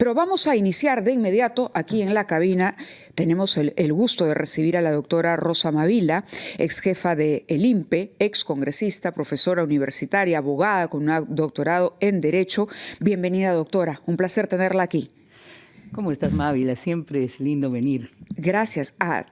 Pero vamos a iniciar de inmediato aquí en la cabina. Tenemos el gusto de recibir a la doctora Rosa Mavila, ex jefa de el INPE, ex congresista, profesora universitaria, abogada con un doctorado en Derecho. Bienvenida, doctora. Un placer tenerla aquí. ¿Cómo estás, Mávila? Siempre es lindo venir. Gracias. Ahora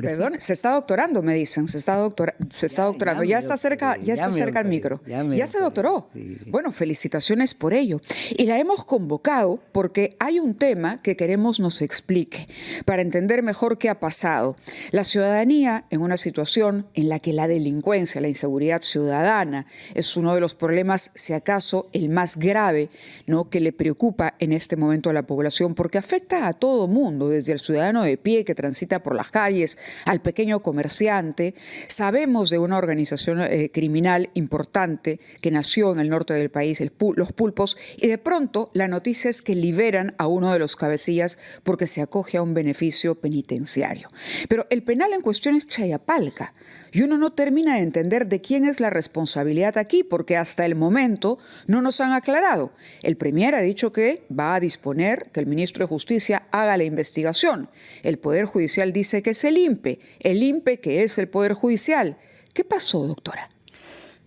Perdón, sí. se está doctorando, me dicen. Se está doctorando. Ya está cerca el micro. Ya se doctoró. Sí. Bueno, felicitaciones por ello. Y la hemos convocado porque hay un tema que queremos nos explique para entender mejor qué ha pasado. La ciudadanía en una situación en la que la delincuencia, la inseguridad ciudadana es uno de los problemas, si acaso el más grave, ¿no?, que le preocupa en este momento a la población, porque afecta a todo mundo, desde el ciudadano de pie que transita por las calles, al pequeño comerciante. Sabemos de una organización criminal importante que nació en el norte del país, los Pulpos, y de pronto la noticia es que liberan a uno de los cabecillas porque se acoge a un beneficio penitenciario. Pero el penal en cuestión es Chayapalca, y uno no termina de entender de quién es la responsabilidad aquí, porque hasta el momento no nos han aclarado. El Premier ha dicho que va a disponer que el ministro de Justicia haga la investigación. El Poder Judicial dice que es el INPE que es el Poder Judicial. ¿Qué pasó, doctora?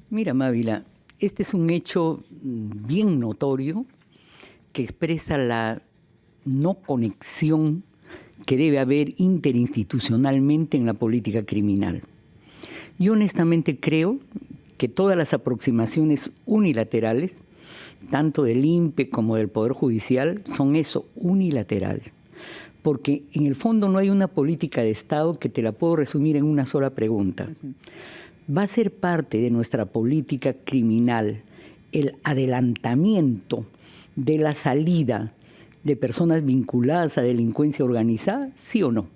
Mira, Mávila, este es un hecho bien notorio que expresa la no conexión que debe haber interinstitucionalmente en la política criminal. Yo honestamente creo que todas las aproximaciones unilaterales, tanto del INPE como del Poder Judicial, son eso, unilaterales. Porque en el fondo no hay una política de Estado que te la puedo resumir en una sola pregunta. ¿Va a ser parte de nuestra política criminal el adelantamiento de la salida de personas vinculadas a delincuencia organizada? ¿Sí o no?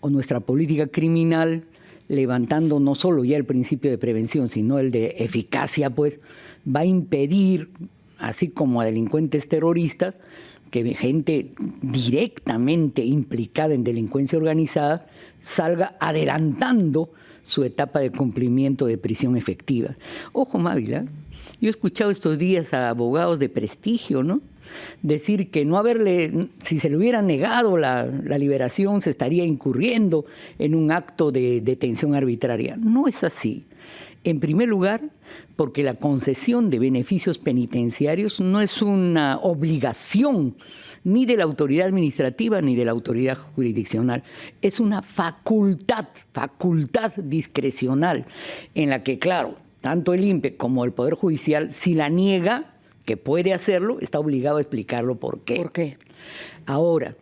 ¿O nuestra política criminal, levantando no solo ya el principio de prevención, sino el de eficacia, pues, va a impedir, así como a delincuentes terroristas, que gente directamente implicada en delincuencia organizada salga adelantando su etapa de cumplimiento de prisión efectiva? Ojo, Mávila, yo he escuchado estos días a abogados de prestigio, ¿no?, decir que si se le hubiera negado la liberación, se estaría incurriendo en un acto de detención arbitraria. No es así. En primer lugar, porque la concesión de beneficios penitenciarios no es una obligación ni de la autoridad administrativa ni de la autoridad jurisdiccional. Es una facultad discrecional en la que, claro, tanto el INPE como el Poder Judicial, si la niega, que puede hacerlo, está obligado a explicarlo por qué. ¿Por qué? Ahora,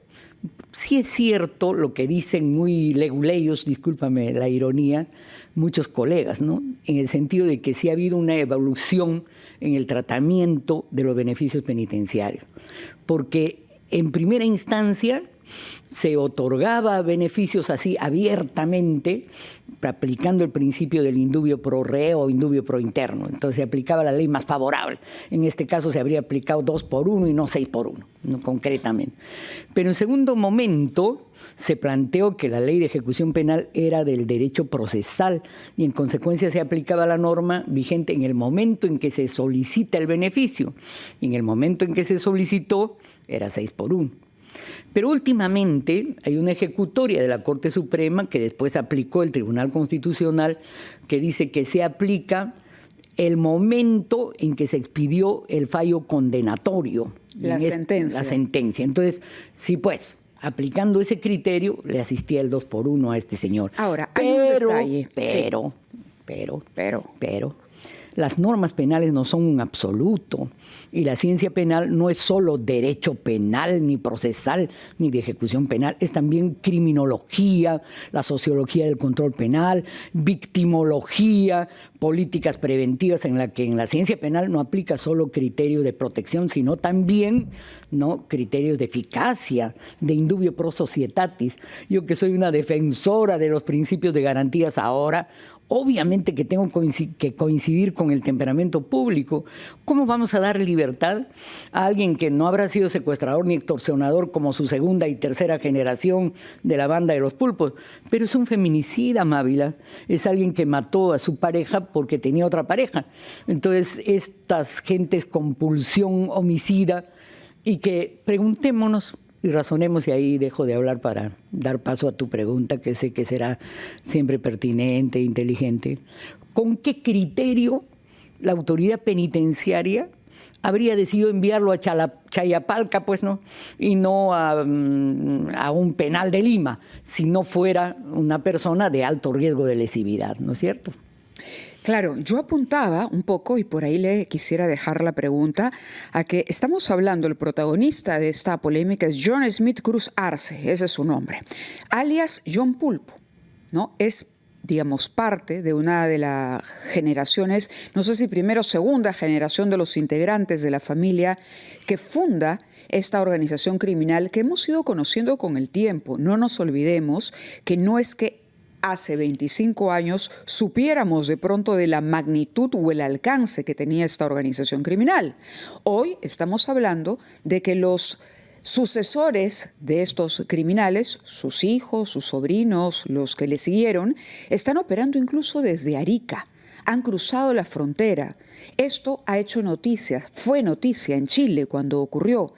sí es cierto lo que dicen muy leguleyos, discúlpame la ironía, muchos colegas, ¿no?, en el sentido de que sí ha habido una evolución en el tratamiento de los beneficios penitenciarios. Porque en primera instancia se otorgaba beneficios así abiertamente, aplicando el principio del indubio pro reo o indubio pro interno. Entonces se aplicaba la ley más favorable. En este caso se habría aplicado 2 por 1 y no 6 por 1, ¿no?, concretamente. Pero en segundo momento se planteó que la ley de ejecución penal era del derecho procesal y en consecuencia se aplicaba la norma vigente en el momento en que se solicita el beneficio. Y en el momento en que se solicitó era 6 por 1. Pero últimamente hay una ejecutoria de la Corte Suprema que después aplicó el Tribunal Constitucional que dice que se aplica el momento en que se expidió el fallo condenatorio. La sentencia. Entonces, sí, pues, aplicando ese criterio, le asistía el 2 por 1 a este señor. Ahora, hay un detalle. Pero las normas penales no son un absoluto y la ciencia penal no es solo derecho penal, ni procesal, ni de ejecución penal, es también criminología, la sociología del control penal, victimología, políticas preventivas, en la que en la ciencia penal no aplica solo criterios de protección, sino también, ¿no?, criterios de eficacia, de indubio pro societatis. Yo, que soy una defensora de los principios de garantías ahora, obviamente que tengo que coincidir con el temperamento público. ¿Cómo vamos a dar libertad a alguien que no habrá sido secuestrador ni extorsionador como su segunda y tercera generación de la banda de los Pulpos? Pero es un feminicida, Mávila. Es alguien que mató a su pareja porque tenía otra pareja. Entonces, estas gentes con pulsión homicida y que preguntémonos y razonemos, y ahí dejo de hablar para dar paso a tu pregunta, que sé que será siempre pertinente e inteligente. ¿Con qué criterio la autoridad penitenciaria habría decidido enviarlo a Chayapalca, pues no, y no a un penal de Lima, si no fuera una persona de alto riesgo de lesividad, ¿no es cierto? Claro, yo apuntaba un poco, y por ahí le quisiera dejar la pregunta, a que estamos hablando, el protagonista de esta polémica es John Smith Cruz Arce, ese es su nombre, alias John Pulpo, ¿no? Es, digamos, parte de una de las generaciones, no sé si primera o segunda generación de los integrantes de la familia que funda esta organización criminal que hemos ido conociendo con el tiempo. No nos olvidemos que no es que hace 25 años supiéramos de pronto de la magnitud o el alcance que tenía esta organización criminal. Hoy estamos hablando de que los sucesores de estos criminales, sus hijos, sus sobrinos, los que le siguieron, están operando incluso desde Arica. Han cruzado la frontera. Esto ha hecho noticia, fue noticia en Chile cuando ocurrió.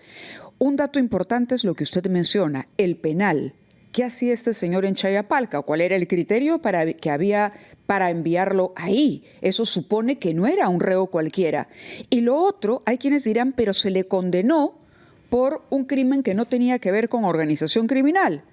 Un dato importante es lo que usted menciona, el penal. ¿Qué hacía este señor en Chayapalca? ¿Cuál era el criterio que había para enviarlo ahí? Eso supone que no era un reo cualquiera. Y lo otro, hay quienes dirán, pero se le condenó por un crimen que no tenía que ver con organización criminal.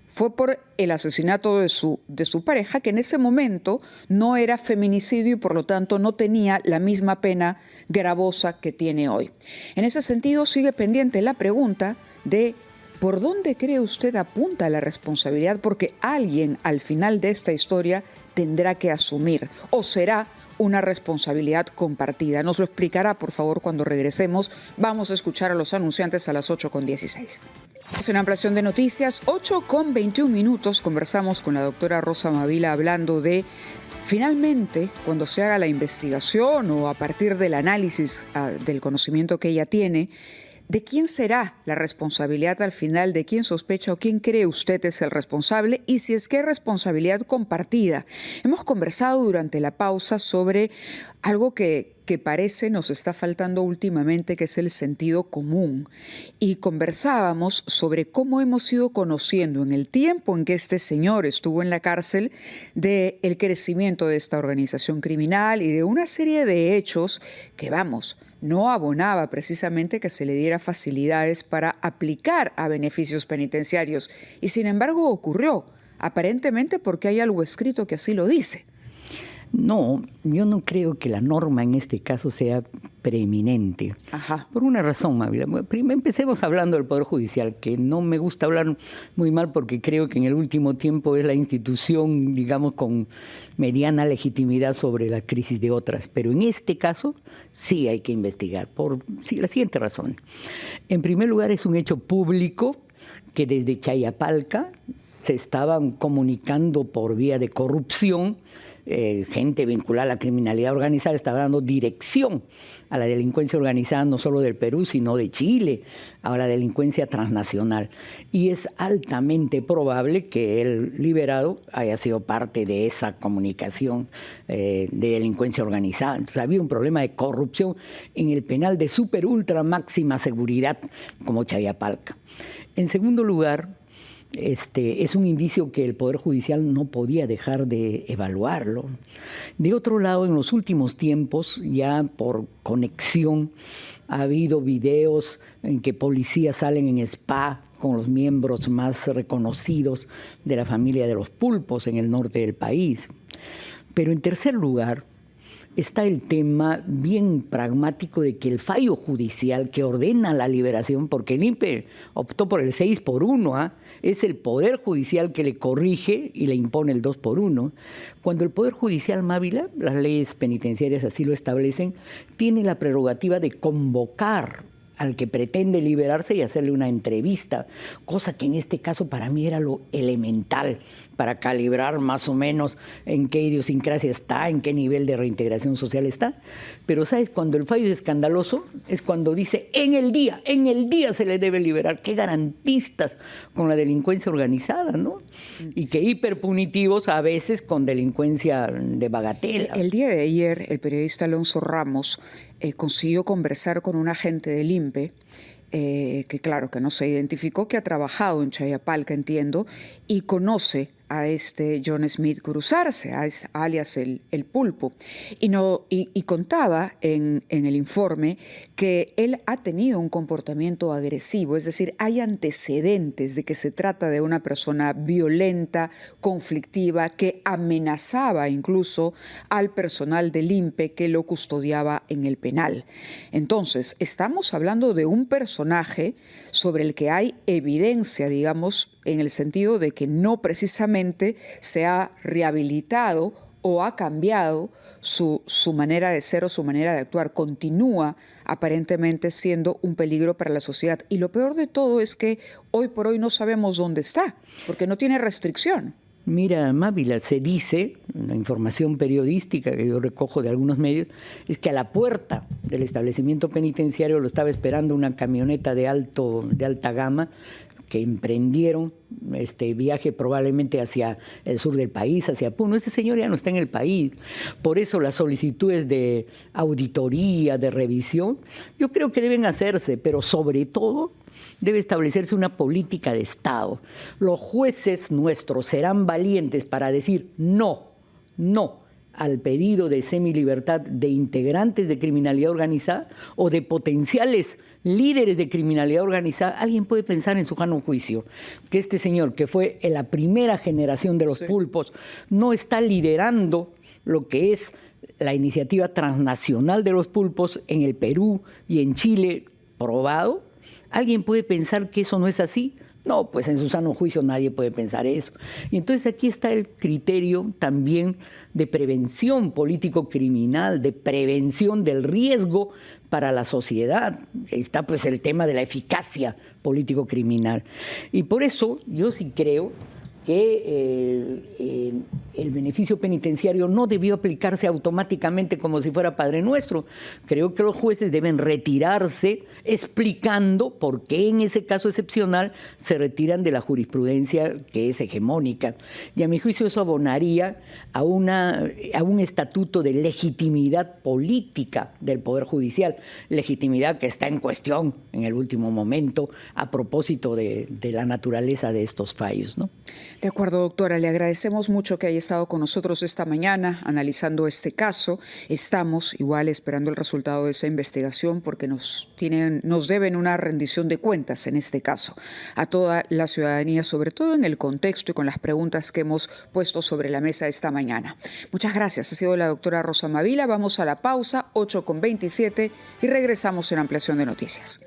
Fue por el asesinato de su pareja, que en ese momento no era feminicidio y por lo tanto no tenía la misma pena gravosa que tiene hoy. En ese sentido, sigue pendiente la pregunta de ¿por dónde cree usted apunta la responsabilidad? Porque alguien al final de esta historia tendrá que asumir, o será una responsabilidad compartida. Nos lo explicará, por favor, cuando regresemos. Vamos a escuchar a los anunciantes a las 8:16. Es una ampliación de noticias, 8:21. Conversamos con la doctora Rosa Mavila hablando de, finalmente, cuando se haga la investigación o a partir del análisis del conocimiento que ella tiene, ¿de quién será la responsabilidad al final? ¿De quién sospecha o quién cree usted es el responsable? Y si es que es responsabilidad compartida. Hemos conversado durante la pausa sobre algo que parece nos está faltando últimamente, que es el sentido común. Y conversábamos sobre cómo hemos ido conociendo en el tiempo en que este señor estuvo en la cárcel del crecimiento de esta organización criminal y de una serie de hechos que, no abonaba precisamente que se le diera facilidades para aplicar a beneficios penitenciarios. Y sin embargo ocurrió, aparentemente porque hay algo escrito que así lo dice. No, yo no creo que la norma en este caso sea preeminente. Ajá. Por una razón, Mávila. Primero empecemos hablando del Poder Judicial, que no me gusta hablar muy mal porque creo que en el último tiempo es la institución, digamos, con mediana legitimidad sobre la crisis de otras. Pero en este caso sí hay que investigar por la siguiente razón. En primer lugar, es un hecho público que desde Chayapalca se estaban comunicando por vía de corrupción. Gente vinculada a la criminalidad organizada estaba dando dirección a la delincuencia organizada no solo del Perú, sino de Chile, a la delincuencia transnacional. Y es altamente probable que el liberado haya sido parte de esa comunicación de delincuencia organizada. Entonces había un problema de corrupción en el penal de super ultra máxima seguridad como Chayapalca. En segundo lugar, es un indicio que el Poder Judicial no podía dejar de evaluarlo. De otro lado, en los últimos tiempos, ya por conexión, ha habido videos en que policías salen en spa con los miembros más reconocidos de la familia de los Pulpos en el norte del país. Pero en tercer lugar, está el tema bien pragmático de que el fallo judicial que ordena la liberación, porque el INPE optó por el 6-1, es el Poder Judicial que le corrige y le impone el 2-1. Cuando el Poder Judicial, Mávila, las leyes penitenciarias así lo establecen, tiene la prerrogativa de convocar al que pretende liberarse y hacerle una entrevista, cosa que en este caso para mí era lo elemental para calibrar más o menos en qué idiosincrasia está, en qué nivel de reintegración social está. Pero, ¿sabes? Cuando el fallo es escandaloso es cuando dice en el día se le debe liberar. Qué garantistas con la delincuencia organizada, ¿no? Y qué hiperpunitivos a veces con delincuencia de bagatela. El día de ayer, el periodista Alonso Ramos consiguió conversar con un agente del INPE que claro, que no se identificó, que ha trabajado en Chayapalca, entiendo, y conoce a este John Smith Cruzarse, alias el Pulpo. Y contaba en el informe que él ha tenido un comportamiento agresivo, es decir, hay antecedentes de que se trata de una persona violenta, conflictiva, que amenazaba incluso al personal del INPE que lo custodiaba en el penal. Entonces, estamos hablando de un personaje sobre el que hay evidencia, digamos, en el sentido de que no precisamente se ha rehabilitado o ha cambiado su manera de ser o su manera de actuar. Continúa aparentemente siendo un peligro para la sociedad. Y lo peor de todo es que hoy por hoy no sabemos dónde está, porque no tiene restricción. Mira, Mávila, se dice, la información periodística que yo recojo de algunos medios, es que a la puerta del establecimiento penitenciario lo estaba esperando una camioneta de alta gama, que emprendieron este viaje probablemente hacia el sur del país, hacia Puno. Ese señor ya no está en el país. Por eso las solicitudes de auditoría, de revisión, yo creo que deben hacerse, pero sobre todo debe establecerse una política de Estado. Los jueces nuestros serán valientes para decir no al pedido de semilibertad de integrantes de criminalidad organizada o de potenciales líderes de criminalidad organizada. Alguien puede pensar en su sano juicio que este señor, que fue en la primera generación de los pulpos, no está liderando lo que es la iniciativa transnacional de los pulpos en el Perú y en Chile, probado. ¿Alguien puede pensar que eso no es así? No, pues en su sano juicio nadie puede pensar eso. Y entonces aquí está el criterio también de prevención político-criminal, de prevención del riesgo para la sociedad. Está pues el tema de la eficacia político-criminal. Y por eso yo sí creo que el beneficio penitenciario no debió aplicarse automáticamente como si fuera Padre Nuestro. Creo que los jueces deben retirarse explicando por qué en ese caso excepcional se retiran de la jurisprudencia que es hegemónica. Y a mi juicio eso abonaría a un estatuto de legitimidad política del Poder Judicial, legitimidad que está en cuestión en el último momento a propósito de la naturaleza de estos fallos, ¿no? De acuerdo, doctora. Le agradecemos mucho que haya estado con nosotros esta mañana analizando este caso. Estamos igual esperando el resultado de esa investigación porque nos deben una rendición de cuentas en este caso a toda la ciudadanía, sobre todo en el contexto y con las preguntas que hemos puesto sobre la mesa esta mañana. Muchas gracias. Ha sido la doctora Rosa Mávila. Vamos a la pausa, 8:27, y regresamos en Ampliación de Noticias.